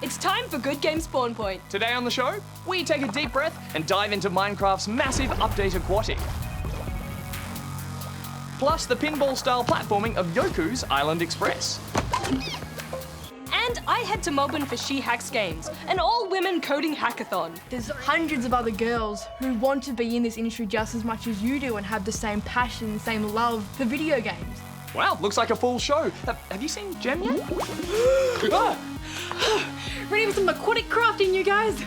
It's time for Good Game Spawn Point. Today on the show, we take a deep breath and dive into Minecraft's massive update Aquatic. Plus the pinball-style platforming of Yoku's Island Express. And I head to Melbourne for She Hacks Games, an all-women coding hackathon. There's hundreds of other girls who want to be in this industry just as much as you do and have the same passion, same love for video games. Wow, looks like a full show. Have you seen Jem yet? Ready for some aquatic crafting, you guys?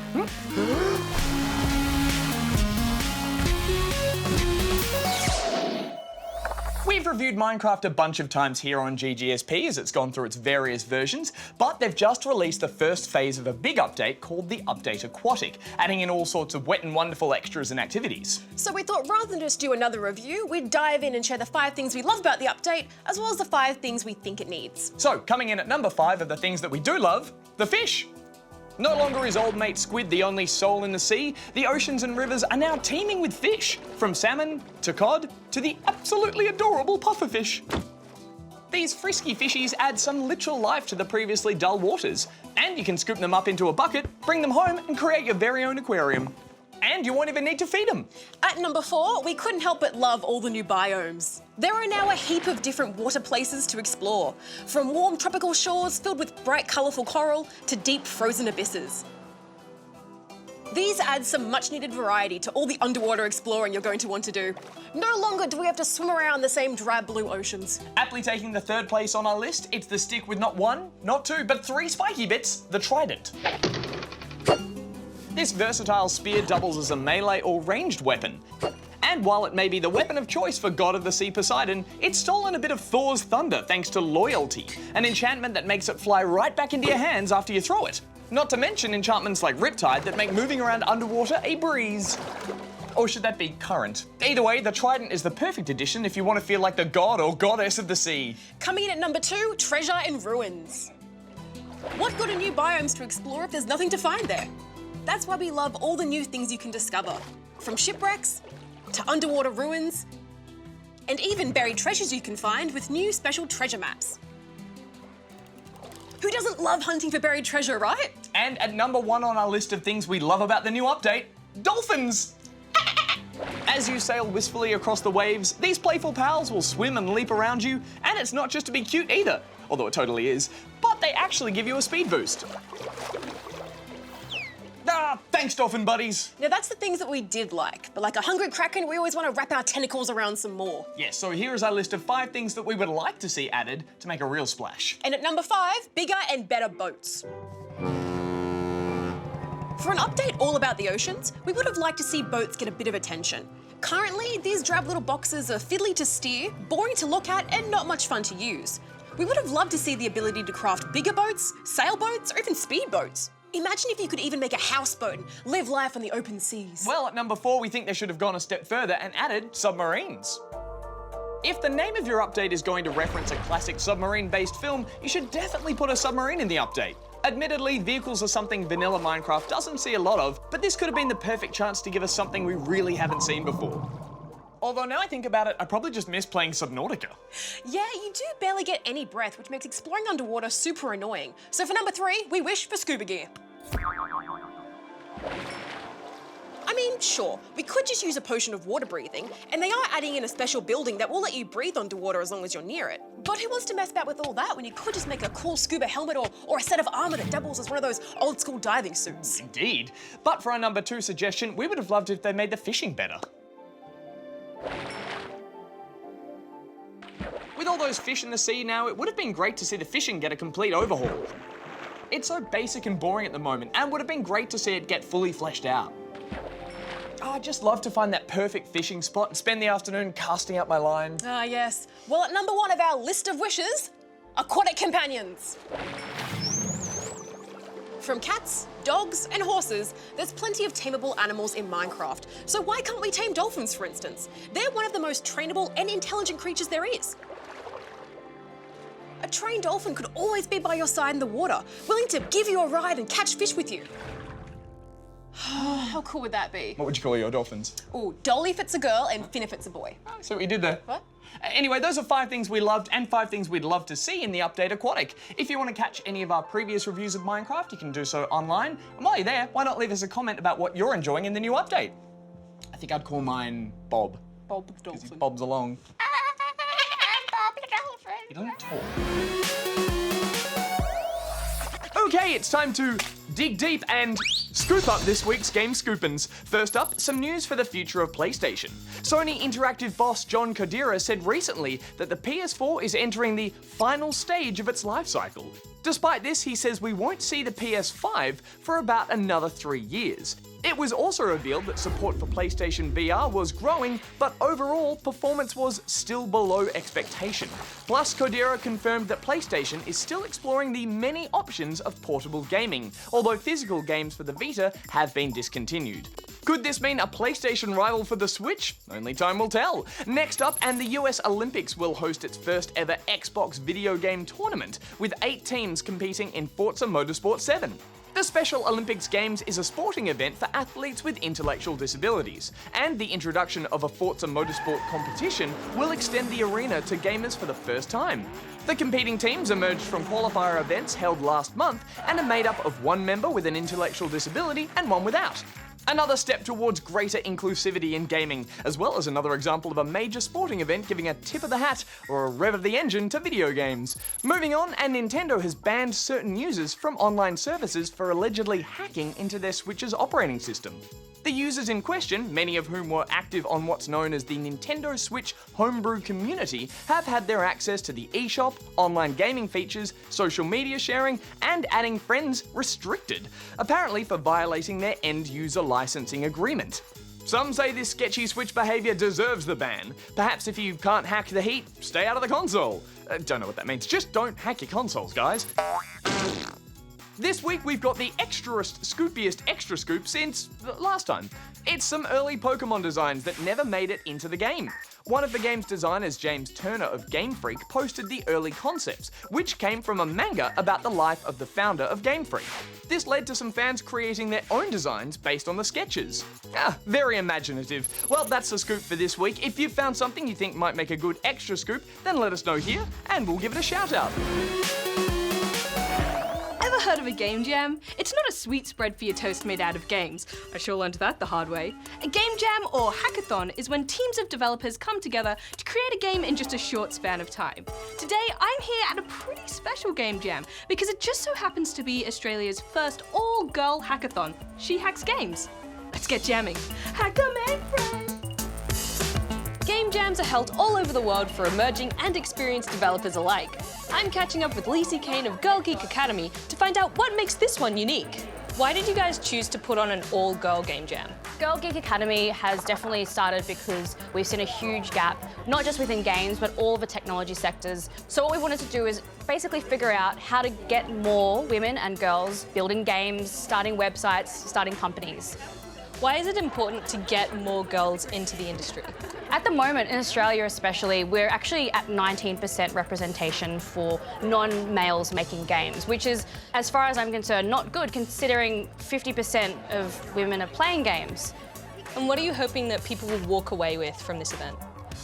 We've reviewed Minecraft a bunch of times here on GGSP as it's gone through its various versions, but they've just released the first phase of a big update called the Update Aquatic, adding in all sorts of wet and wonderful extras and activities. So we thought rather than just do another review, we'd dive in and share the 5 things we love about the update, as well as the 5 things we think it needs. So, coming in at number 5 of the things that we do love, the fish. No longer is old mate squid the only soul in the sea. The oceans and rivers are now teeming with fish, from salmon to cod to the absolutely adorable pufferfish. These frisky fishies add some literal life to the previously dull waters, and you can scoop them up into a bucket, bring them home and create your very own aquarium. And you won't even need to feed them. At number 4, we couldn't help but love all the new biomes. There are now a heap of different water places to explore, from warm tropical shores filled with bright, colourful coral to deep frozen abysses. These add some much-needed variety to all the underwater exploring you're going to want to do. No longer do we have to swim around the same drab blue oceans. Aptly taking the 3rd place on our list, it's the stick with not 1, not 2, but 3 spiky bits, the trident. This versatile spear doubles as a melee or ranged weapon. And while it may be the weapon of choice for God of the Sea Poseidon, it's stolen a bit of Thor's thunder thanks to loyalty, an enchantment that makes it fly right back into your hands after you throw it. Not to mention enchantments like Riptide that make moving around underwater a breeze. Or should that be current? Either way, the trident is the perfect addition if you want to feel like the god or goddess of the sea. Coming in at number 2, treasure in ruins. What good are new biomes to explore if there's nothing to find there? That's why we love all the new things you can discover, from shipwrecks to underwater ruins, and even buried treasures you can find with new special treasure maps. Who doesn't love hunting for buried treasure, right? And at number 1 on our list of things we love about the new update, dolphins! As you sail wistfully across the waves, these playful pals will swim and leap around you, and it's not just to be cute either, although it totally is, but they actually give you a speed boost. Ah, thanks, dolphin buddies. Now that's the things that we did like, but like a hungry kraken, we always want to wrap our tentacles around some more. Yes, so here is our list of 5 things that we would like to see added to make a real splash. And at number 5, bigger and better boats. For an update all about the oceans, we would have liked to see boats get a bit of attention. Currently, these drab little boxes are fiddly to steer, boring to look at, and not much fun to use. We would have loved to see the ability to craft bigger boats, sailboats, or even speedboats. Imagine if you could even make a houseboat and live life on the open seas. Well, at number 4, we think they should have gone a step further and added submarines. If the name of your update is going to reference a classic submarine-based film, you should definitely put a submarine in the update. Admittedly, vehicles are something vanilla Minecraft doesn't see a lot of, but this could have been the perfect chance to give us something we really haven't seen before. Although now I think about it, I probably just miss playing Subnautica. Yeah, you do barely get any breath, which makes exploring underwater super annoying. So for number 3, we wish for scuba gear. I mean, sure, we could just use a potion of water breathing, and they are adding in a special building that will let you breathe underwater as long as you're near it. But who wants to mess about with all that when you could just make a cool scuba helmet or a set of armor that doubles as one of those old school diving suits? Indeed. But for our number 2 suggestion, we would have loved if they made the fishing better. With all those fish in the sea now, it would have been great to see the fishing get a complete overhaul. It's so basic and boring at the moment, and would have been great to see it get fully fleshed out. Oh, I'd just love to find that perfect fishing spot and spend the afternoon casting out my line. Ah, yes. Well, at number 1 of our list of wishes, aquatic companions. From cats, dogs, and horses, there's plenty of tameable animals in Minecraft. So why can't we tame dolphins, for instance? They're one of the most trainable and intelligent creatures there is. A trained dolphin could always be by your side in the water, willing to give you a ride and catch fish with you. How cool would that be? What would you call your dolphins? Ooh, Dolly if it's a girl and Finn if it's a boy. So what you did there. What? Anyway, those are 5 things we loved and 5 things we'd love to see in the update Aquatic. If you want to catch any of our previous reviews of Minecraft, you can do so online. And while you're there, why not leave us a comment about what you're enjoying in the new update? I think I'd call mine Bob. Bob the dolphin. He bobs along. He doesn't talk. Okay, it's time to dig deep and scoop up this week's Game Scoopins. First up, some news for the future of PlayStation. Sony Interactive boss John Kodera said recently that the PS4 is entering the final stage of its life cycle. Despite this, he says we won't see the PS5 for about another 3 years. It was also revealed that support for PlayStation VR was growing, but overall, performance was still below expectation. Plus, Kodera confirmed that PlayStation is still exploring the many options of portable gaming, although physical games for the Vita have been discontinued. Could this mean a PlayStation rival for the Switch? Only time will tell. Next up, and the US Olympics will host its first ever Xbox video game tournament, with 8 teams competing in Forza Motorsport 7. The Special Olympics Games is a sporting event for athletes with intellectual disabilities, and the introduction of a Forza Motorsport competition will extend the arena to gamers for the first time. The competing teams emerged from qualifier events held last month and are made up of 1 member with an intellectual disability and 1 without. Another step towards greater inclusivity in gaming, as well as another example of a major sporting event giving a tip of the hat or a rev of the engine to video games. Moving on, and Nintendo has banned certain users from online services for allegedly hacking into their Switch's operating system. The users in question, many of whom were active on what's known as the Nintendo Switch homebrew community, have had their access to the eShop, online gaming features, social media sharing, and adding friends restricted, apparently for violating their end-user licensing agreement. Some say this sketchy Switch behaviour deserves the ban. Perhaps if you can't hack the heat, stay out of the console. Don't know what that means, just don't hack your consoles, guys. This week we've got the scoopiest extra scoop since last time. It's some early Pokemon designs that never made it into the game. One of the game's designers, James Turner of Game Freak, posted the early concepts, which came from a manga about the life of the founder of Game Freak. This led to some fans creating their own designs based on the sketches. Very imaginative. Well, that's the scoop for this week. If you've found something you think might make a good extra scoop, then let us know here, and we'll give it a shout out. Ever heard of a game jam? It's not a sweet spread for your toast made out of games. I sure learned that the hard way. A game jam or hackathon is when teams of developers come together to create a game in just a short span of time. Today, I'm here at a pretty special game jam because it just so happens to be Australia's first all-girl hackathon, She Hacks Games. Let's get jamming. Hack 'em and friends! Game jams are held all over the world for emerging and experienced developers alike. I'm catching up with LISY, KANE of Geek Academy to find out what makes this one unique. Why did you guys choose to put on an all-girl game jam? Geek Academy has definitely started because we've seen a huge gap, not just within games, but all of the technology sectors. So what we wanted to do is basically figure out how to get more women and girls building games, starting websites, starting companies. Why is it important to get more girls into the industry? At the moment, in Australia especially, we're actually at 19% representation for non-males making games, which is, as far as I'm concerned, not good considering 50% of women are playing games. And what are you hoping that people will walk away with from this event?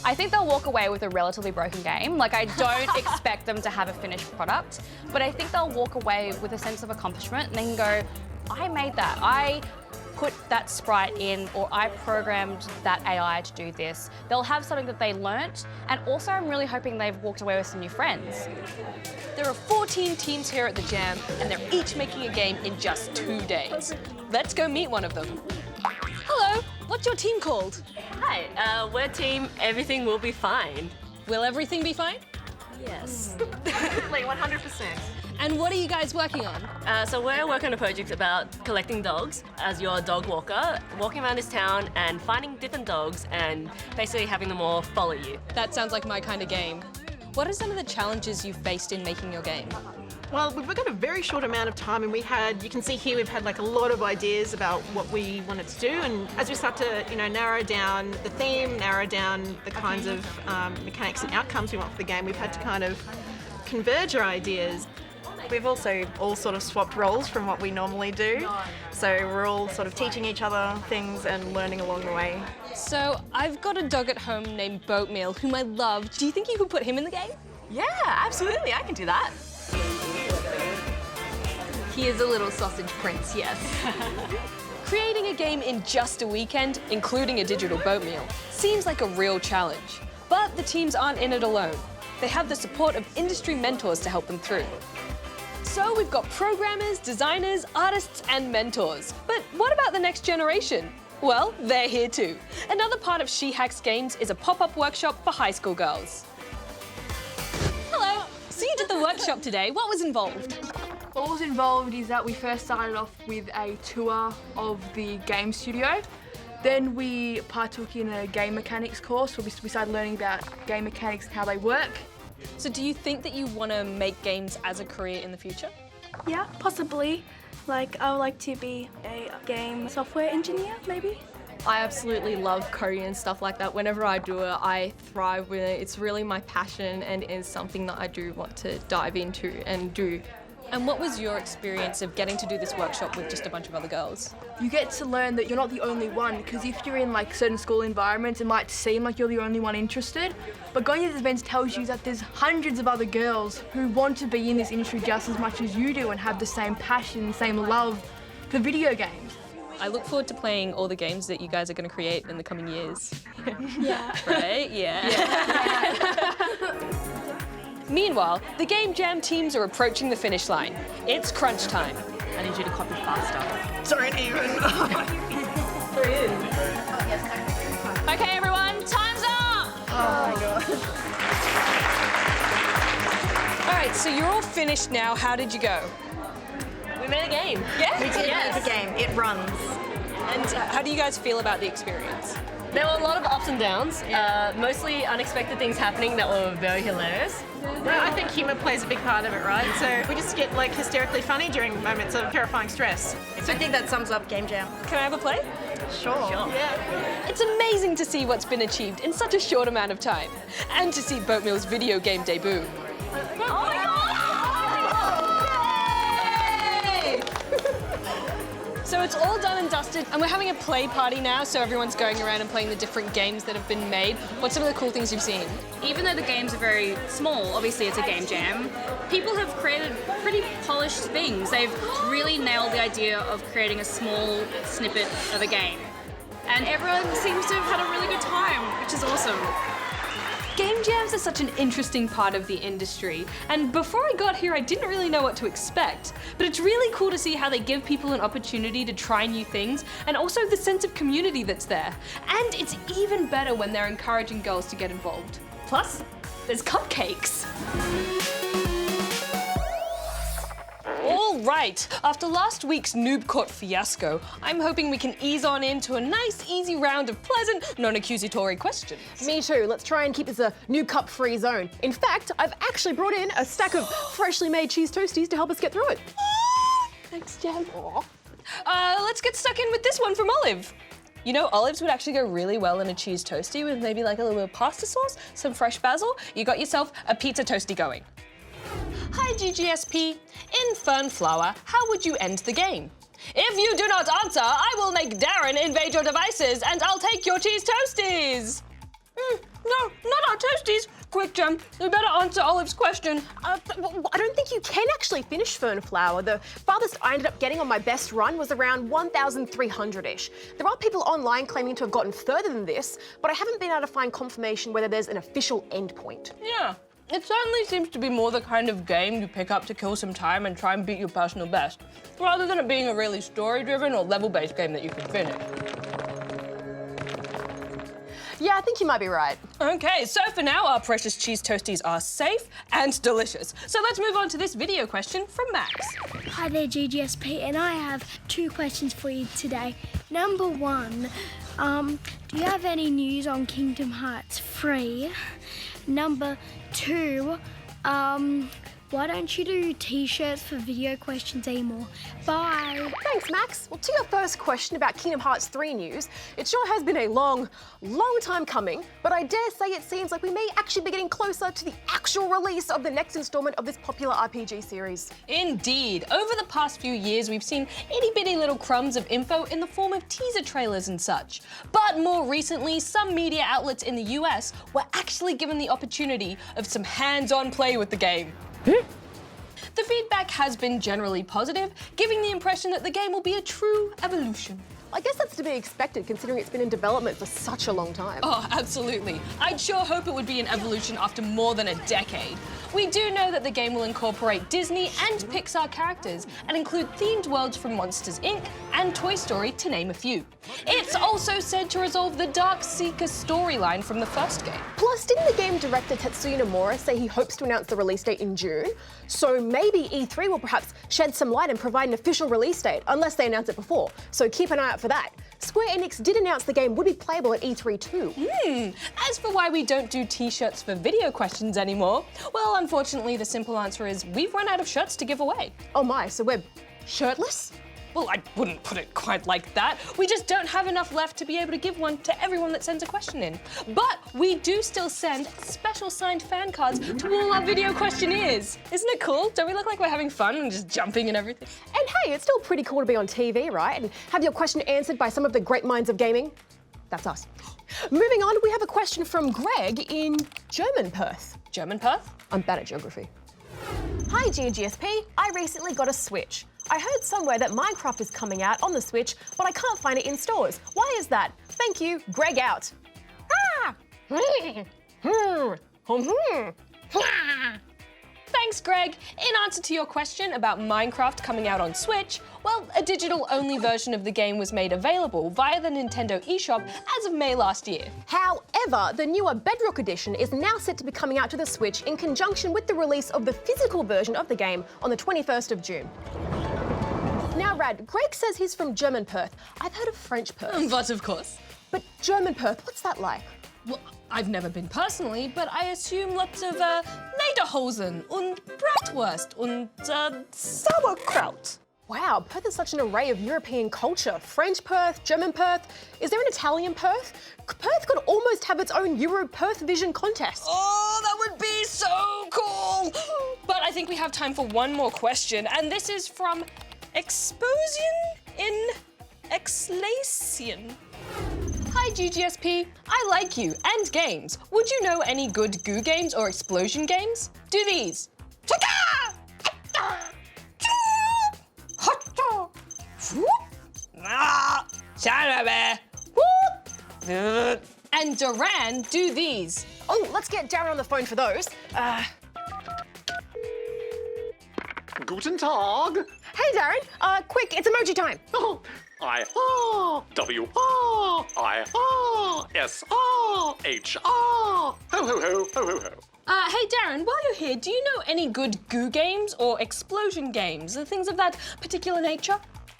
I think they'll walk away with a relatively broken game. Like, I don't expect them to have a finished product, but I think they'll walk away with a sense of accomplishment and they can go, I made that. I put that sprite in, or I programmed that AI to do this. They'll have something that they learnt, and also I'm really hoping they've walked away with some new friends. There are 14 teams here at the Jam, and they're each making a game in just 2 days. Let's go meet one of them. Hello, what's your team called? Hi, we're team Everything Will Be Fine. Will everything be fine? Yes. Like 100%. And what are you guys working on? So we're working on a project about collecting dogs as your dog walker, walking around this town and finding different dogs and basically having them all follow you. That sounds like my kind of game. What are some of the challenges you've faced in making your game? Well, we've got a very short amount of time and you can see here we've had like a lot of ideas about what we wanted to do, and as we start to, narrow down the theme, narrow down the kinds of mechanics and outcomes we want for the game, we've had to kind of converge our ideas. We've also all sort of swapped roles from what we normally do. So we're all sort of teaching each other things and learning along the way. So I've got a dog at home named Boatmeal, whom I love. Do you think you could put him in the game? Yeah, absolutely, I can do that. He is a little sausage prince, yes. Creating a game in just a weekend, including a digital Boatmeal, seems like a real challenge. But the teams aren't in it alone. They have the support of industry mentors to help them through. So we've got programmers, designers, artists, and mentors. But what about the next generation? Well, they're here too. Another part of She Hacks Games is a pop-up workshop for high school girls. Hello. So you did the workshop today. What was involved? What was involved is that we first started off with a tour of the game studio. Then we partook in a game mechanics course where we started learning about game mechanics and how they work. So do you think that you want to make games as a career in the future? Yeah, possibly. Like, I would like to be a game software engineer, maybe. I absolutely love coding and stuff like that. Whenever I do it, I thrive with it. It's really my passion and is something that I do want to dive into and do. And what was your experience of getting to do this workshop with just a bunch of other girls? You get to learn that you're not the only one, because if you're in like certain school environments, it might seem like you're the only one interested. But going to these events tells you that there's hundreds of other girls who want to be in this industry just as much as you do and have the same passion, same love for video games. I look forward to playing all the games that you guys are going to create in the coming years. Yeah. Right? Yeah. Meanwhile, the Game Jam teams are approaching the finish line. It's crunch time. I need you to copy faster. Don't even. Okay, everyone, time's up! Oh my god. All right, so you're all finished now. How did you go? We made a game. Yeah? We did make a game. It runs. And how do you guys feel about the experience? There were a lot of ups and downs, mostly unexpected things happening that were very hilarious. Well, I think humour plays a big part of it, right? So we just get like hysterically funny during moments of terrifying stress. So I think that sums up Game Jam. Can I have a play? Sure. Yeah. It's amazing to see what's been achieved in such a short amount of time, and to see Boatmeal's video game debut. So it's all done and dusted, and we're having a play party now, so everyone's going around and playing the different games that have been made. What's some of the cool things you've seen? Even though the games are very small, obviously it's a game jam, people have created pretty polished things. They've really nailed the idea of creating a small snippet of a game. And everyone seems to have had a really good time, which is awesome. Game jams are such an interesting part of the industry, and before I got here I didn't really know what to expect. But it's really cool to see how they give people an opportunity to try new things, and also the sense of community that's there. And it's even better when they're encouraging girls to get involved. Plus, there's cupcakes. All right, after last week's Noob Court fiasco, I'm hoping we can ease on into a nice, easy round of pleasant, non-accusatory questions. Me too. Let's try and keep this a Noob Cup free zone. In fact, I've actually brought in a stack of freshly made cheese toasties to help us get through it. Thanks, Jen. Let's get stuck in with this one from Olive. You know, olives would actually go really well in a cheese toastie with maybe like a little bit of pasta sauce, some fresh basil. You got yourself a pizza toastie going. Hi, GGSP. In Fernflower, how would you end the game? If you do not answer, I will make Darren invade your devices and I'll take your cheese toasties. No, not our toasties. Quick, Jem, you better answer Olive's question. I don't think you can actually finish Fernflower. The farthest I ended up getting on my best run was around 1,300-ish. There are people online claiming to have gotten further than this, but I haven't been able to find confirmation whether there's an official endpoint. Yeah. It certainly seems to be more the kind of game you pick up to kill some time and try and beat your personal best, rather than it being a really story-driven or level-based game that you can finish. Yeah, I think you might be right. Okay, so for now, our precious cheese toasties are safe and delicious. So let's move on to this video question from Max. Hi there, GGSP, and I have 2 questions for you today. Number 1, do you have any news on Kingdom Hearts 3? Number 2, why don't you do t-shirts for video questions anymore? Bye. Thanks, Max. Well, to your first question about Kingdom Hearts 3 news, it sure has been a long time coming, but I dare say it seems like we may actually be getting closer to the actual release of the next installment of this popular RPG series. Indeed. Over the past few years, we've seen itty-bitty little crumbs of info in the form of teaser trailers and such. But more recently, some media outlets in the US were actually given the opportunity of some hands-on play with the game. The feedback has been generally positive, giving the impression that the game will be a true evolution. I guess that's to be expected considering it's been in development for such a long time. Oh, absolutely. I'd sure hope it would be an evolution after more than a decade. We do know that the game will incorporate Disney and Pixar characters and include themed worlds from Monsters, Inc. and Toy Story, to name a few. It's also said to resolve the Dark Seeker storyline from the first game. Plus, didn't the game director Tetsuya Nomura say he hopes to announce the release date in June? So maybe E3 will perhaps shed some light and provide an official release date, unless they announce it before. So keep an eye out for that. Square Enix did announce the game would be playable at E3 too. As for why we don't do t-shirts for video questions anymore, well, unfortunately, the simple answer is we've run out of shirts to give away. Oh my, so we're shirtless? Well, I wouldn't put it quite like that. We just don't have enough left to be able to give one to everyone that sends a question in. But we do still send special signed fan cards to all our video questionnaires. Isn't it cool? Don't we look like we're having fun and just jumping and everything? And hey, it's still pretty cool to be on TV, right? And have your question answered by some of the great minds of gaming. That's us. Moving on, we have a question from Greg in German Perth. German Perth? I'm bad at geography. Hi GGSP, I recently got a Switch. I heard somewhere that Minecraft is coming out on the Switch, but I can't find it in stores. Why is that? Thank you, Greg out. Ah! Thanks, Greg. In answer to your question about Minecraft coming out on Switch, well, a digital-only version of the game was made available via the Nintendo eShop as of May last year. However, the newer Bedrock Edition is now set to be coming out to the Switch in conjunction with the release of the physical version of the game on the 21st of June. Now, Rad, Greg says he's from German Perth. I've heard of French Perth. But of course. But German Perth, what's that like? Well, I've never been personally, but I assume lots of Lederhosen und Bratwurst und Sauerkraut. Wow, Perth is such an array of European culture. French Perth, German Perth. Is there an Italian Perth? Perth could almost have its own Euro Perth Vision contest. Oh, that would be so cool! But I think we have time for one more question, and this is from Exposian in Exlation. Hi GGSP, I like you and games. Would you know any good goo games or explosion games? Do these. And Duran, do these. Oh, let's get Darren on the phone for those. Guten Tag. Hey Darren, quick, it's emoji time. Oh, I-R-W-R-I-R-S-R-H-R. Ho, ho, ho, ho, ho, ho. Hey Darren, while you're here, do you know any good goo games or explosion games? Things of that particular nature?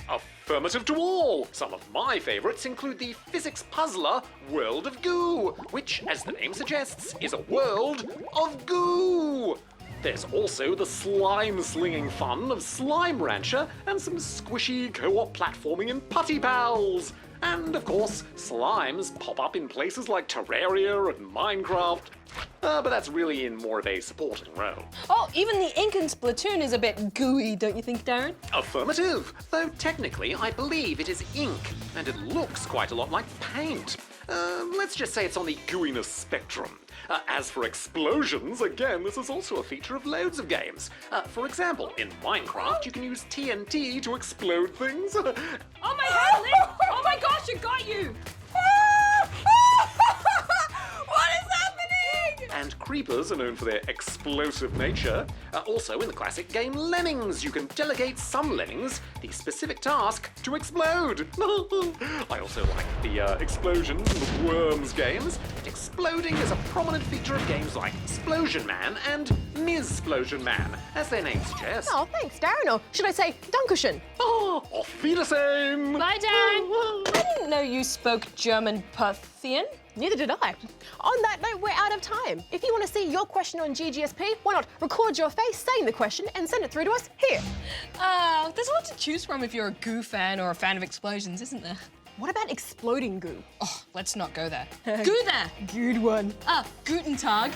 Affirmative to all. Some of my favourites include the physics puzzler World of Goo, which, as the name suggests, is a world of goo. There's also the slime-slinging fun of Slime Rancher and some squishy co-op platforming in Putty Pals. And, of course, slimes pop up in places like Terraria and Minecraft. But that's really in more of a supporting role. Oh, even the ink in Splatoon is a bit gooey, don't you think, Darren? Affirmative. Though technically, I believe it is ink, and it looks quite a lot like paint. Let's just say it's on the gooiness spectrum. As for explosions, again, this is also a feature of loads of games. For example, in Minecraft, you can use TNT to explode things. Oh my head, Liz! Oh my gosh, it got you! What is happening? And creepers are known for their explosive nature. Also, in the classic game Lemmings, you can delegate some lemmings the specific task to explode. I also like the explosions in the Worms games. But exploding is a prominent feature of games like Explosion Man and Ms.Splosion Man, as their name suggests. Oh, thanks, Darren. Or should I say Dankeschön? Oh, auf Wiedersehen. Bye, Darren. I didn't know you spoke German Perthian. Neither did I. On that note, we're out of time. If you want to see your question on GGSP, why not record your face saying the question and send it through to us here. There's a lot to choose from if you're a Goo fan or a fan of explosions, isn't there? What about exploding goo? Oh, let's not go there. Goo there! Good one. Guten Tag.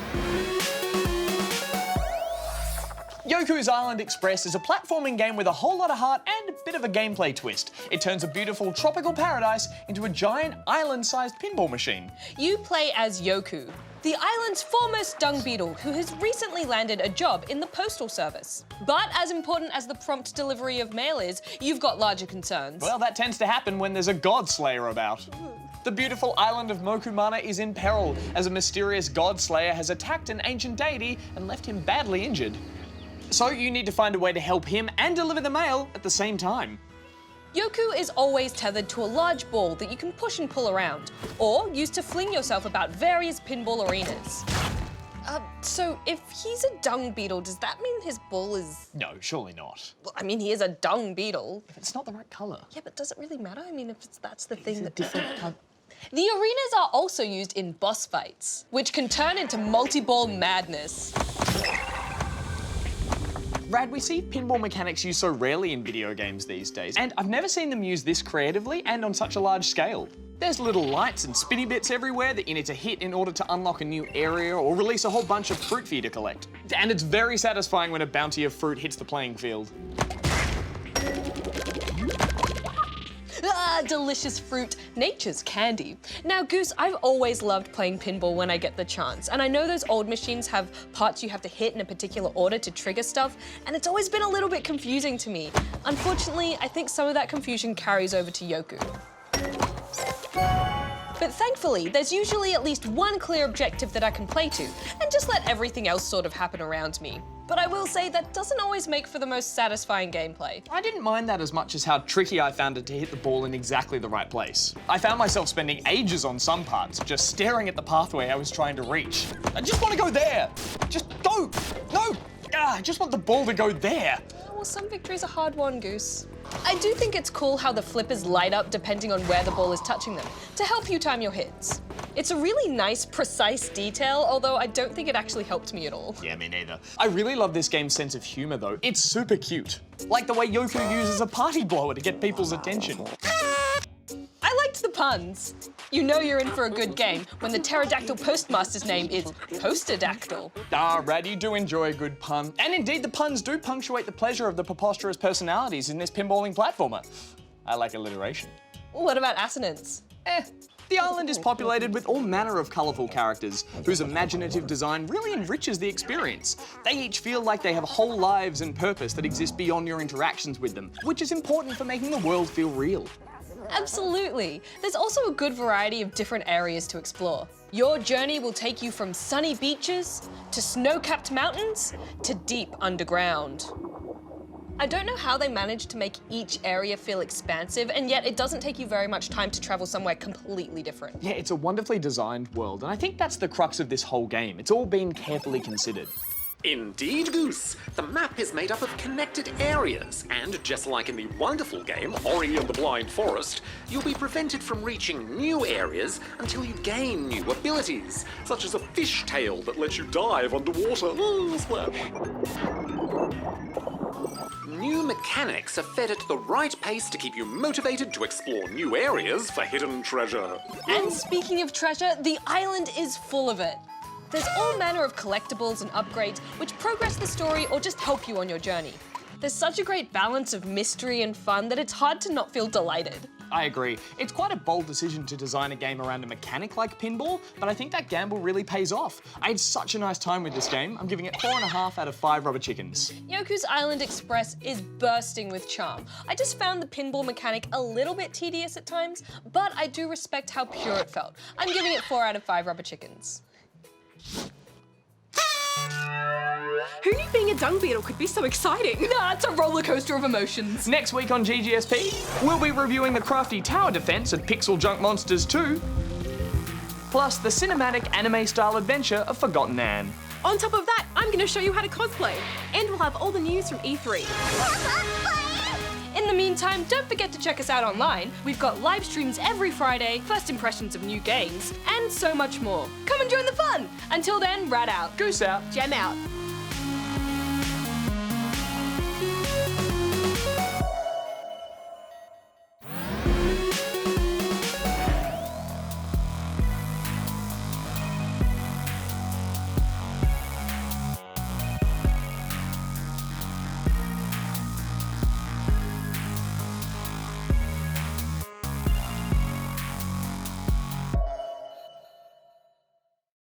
Yoku's Island Express is a platforming game with a whole lot of heart and a bit of a gameplay twist. It turns a beautiful tropical paradise into a giant island-sized pinball machine. You play as Yoku, the island's foremost dung beetle who has recently landed a job in the postal service. But as important as the prompt delivery of mail is, you've got larger concerns. Well, that tends to happen when there's a god slayer about. The beautiful island of Mokumana is in peril as a mysterious god slayer has attacked an ancient deity and left him badly injured. So you need to find a way to help him and deliver the mail at the same time. Yoku is always tethered to a large ball that you can push and pull around, or use to fling yourself about various pinball arenas. So if he's a dung beetle, does that mean his ball is... No, surely not. Well, I mean, he is a dung beetle. If it's not the right colour. Yeah, but does it really matter? I mean, if that's the thing that... different colour. The arenas are also used in boss fights, which can turn into multi-ball madness. Rad, we see pinball mechanics used so rarely in video games these days, and I've never seen them used this creatively and on such a large scale. There's little lights and spinny bits everywhere that you need to hit in order to unlock a new area or release a whole bunch of fruit for you to collect. And it's very satisfying when a bounty of fruit hits the playing field. Delicious fruit, nature's candy. Now, Goose, I've always loved playing pinball when I get the chance, and I know those old machines have parts you have to hit in a particular order to trigger stuff, and it's always been a little bit confusing to me. Unfortunately, I think some of that confusion carries over to Yoku. But thankfully, there's usually at least one clear objective that I can play to, and just let everything else sort of happen around me. But I will say that doesn't always make for the most satisfying gameplay. I didn't mind that as much as how tricky I found it to hit the ball in exactly the right place. I found myself spending ages on some parts, just staring at the pathway I was trying to reach. I just want to go there! Just go! No! I just want the ball to go there! Well, some victories are hard won, Goose. I do think it's cool how the flippers light up depending on where the ball is touching them, to help you time your hits. It's a really nice, precise detail, although I don't think it actually helped me at all. Yeah, me neither. I really love this game's sense of humour, though. It's super cute. Like the way Yoku uses a party blower to get people's attention. I liked the puns. You know you're in for a good game when the pterodactyl postmaster's name is Posterdactyl. Rad, you do enjoy a good pun. And indeed, the puns do punctuate the pleasure of the preposterous personalities in this pinballing platformer. I like alliteration. What about assonance? The island is populated with all manner of colourful characters, whose imaginative design really enriches the experience. They each feel like they have whole lives and purpose that exist beyond your interactions with them, which is important for making the world feel real. Absolutely. There's also a good variety of different areas to explore. Your journey will take you from sunny beaches, to snow-capped mountains, to deep underground. I don't know how they managed to make each area feel expansive, and yet it doesn't take you very much time to travel somewhere completely different. Yeah, it's a wonderfully designed world, and I think that's the crux of this whole game. It's all been carefully considered. Indeed, Goose. The map is made up of connected areas, and just like in the wonderful game Ori and the Blind Forest, you'll be prevented from reaching new areas until you gain new abilities, such as a fish tail that lets you dive underwater. Ooh, splash. New mechanics are fed at the right pace to keep you motivated to explore new areas for hidden treasure. And speaking of treasure, the island is full of it. There's all manner of collectibles and upgrades which progress the story or just help you on your journey. There's such a great balance of mystery and fun that it's hard to not feel delighted. I agree. It's quite a bold decision to design a game around a mechanic like pinball, but I think that gamble really pays off. I had such a nice time with this game. I'm giving it 4.5 out of 5 rubber chickens. Yoku's Island Express is bursting with charm. I just found the pinball mechanic a little bit tedious at times, but I do respect how pure it felt. I'm giving it 4 out of 5 rubber chickens. Who knew being a dung beetle could be so exciting? Nah, it's a roller coaster of emotions. Next week on GGSP, we'll be reviewing the crafty tower defense of PixelJunk Monsters 2, plus the cinematic anime-style adventure of Forgotten Anne. On top of that, I'm going to show you how to cosplay, and we'll have all the news from E3. In the meantime, don't forget to check us out online. We've got live streams every Friday, first impressions of new games, and so much more. Come and join the fun! Until then, rat out. Goose out. Gem out.